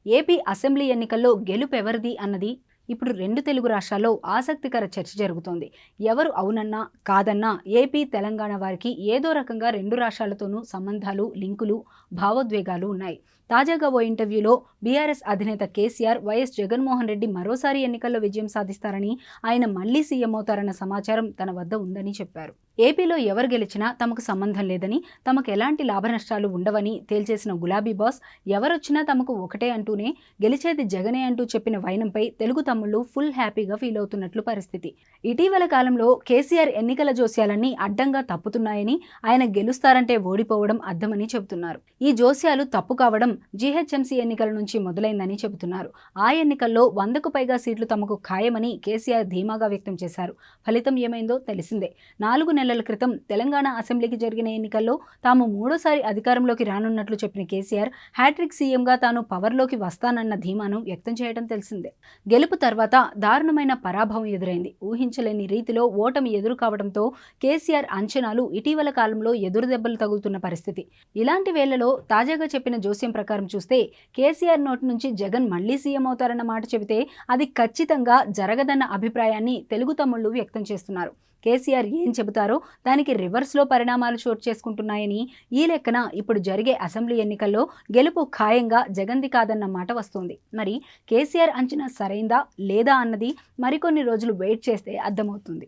AP assembly ఎన్నికల్లో గెలుపెవరిది అన్నది ఇప్పుడు రెండు తెలుగు రాష్ట్రాల్లో ఆసక్తికర చర్చ జరుగుతోంది. ఎవరు అవునన్నా కాదన్నా ఏపీ, తెలంగాణ వారికి ఏదో రకంగా రెండు రాష్ట్రాలతోనూ సంబంధాలు, లింకులు, భావోద్వేగాలు ఉన్నాయి. తాజాగా ఓ ఇంటర్వ్యూలో బీఆర్ఎస్ అధినేత కేసీఆర్ వైఎస్ జగన్మోహన్ రెడ్డి మరోసారి ఎన్నికల్లో విజయం సాధిస్తారని, ఆయన మళ్లీ సీఎం అవుతారన్న సమాచారం తన వద్ద ఉందని చెప్పారు. ఏపీలో ఎవరు గెలిచినా తమకు సంబంధం లేదని, తమకు ఎలాంటి లాభనష్టాలు ఉండవని తేల్చేసిన గులాబీ బాస్ ఎవరొచ్చినా తమకు ఒకటే అంటూనే గెలిచేది జగనే అంటూ చెప్పిన వైనంపై తెలుగు తమ్ముళ్లు ఫుల్ హ్యాపీగా ఫీల్ అవుతున్నట్లు పరిస్థితి. ఇటీవల కాలంలో కేసీఆర్ ఎన్నికల జోస్యాలన్నీ అడ్డంగా తప్పుతున్నాయని, ఆయన గెలుస్తారంటే ఓడిపోవడం అర్థమని చెబుతున్నారు. ఈ జోస్యాలు తప్పు కావడం జీహెచ్ఎంసీ ఎన్నికల నుంచి మొదలైందని చెబుతున్నారు. ఆ ఎన్నికల్లో 100కు పైగా సీట్లు తమకు ఖాయమని కేసీఆర్ ధీమాగా వ్యక్తం చేశారు. ఫలితం ఏమైందో తెలిసిందే. 4 నెలల క్రితం తెలంగాణ అసెంబ్లీకి జరిగిన ఎన్నికల్లో తాము మూడోసారి అధికారంలోకి రానున్నట్లు చెప్పిన కేసీఆర్ హ్యాట్రిక్ సీఎంగా తాను పవర్లోకి వస్తానన్న ధీమాను వ్యక్తం చేయడం తెలిసిందే. గెలుపు తర్వాత దారుణమైన పరాభవం ఎదురైంది. ఊహించలేని రీతిలో ఓటమి ఎదురు కావడంతో కేసీఆర్ అంచనాలు ఇటీవల కాలంలో ఎదురు దెబ్బలు తగులుతున్న పరిస్థితి. ఇలాంటి వేళలో తాజాగా చెప్పిన జోస్యం ప్రకారం చూస్తే కేసీఆర్ నోటి నుంచి జగన్ మళ్లీ సీఎం అవుతారన్న మాట చెబితే అది ఖచ్చితంగా జరగదన్న అభిప్రాయాన్ని తెలుగు తమ్ముళ్లు వ్యక్తం చేస్తున్నారు. కేసీఆర్ ఏం చెబుతారో దానికి రివర్స్లో పరిణామాలు చోటు చేసుకుంటున్నాయని, ఈ లెక్కన ఇప్పుడు జరిగే అసెంబ్లీ ఎన్నికల్లో గెలుపు ఖాయంగా జగన్ది కాదన్న మాట వస్తోంది. మరి కేసీఆర్ అంచనా సరైందా లేదా అన్నది మరికొన్ని రోజులు వెయిట్ చేస్తే అర్థమవుతుంది.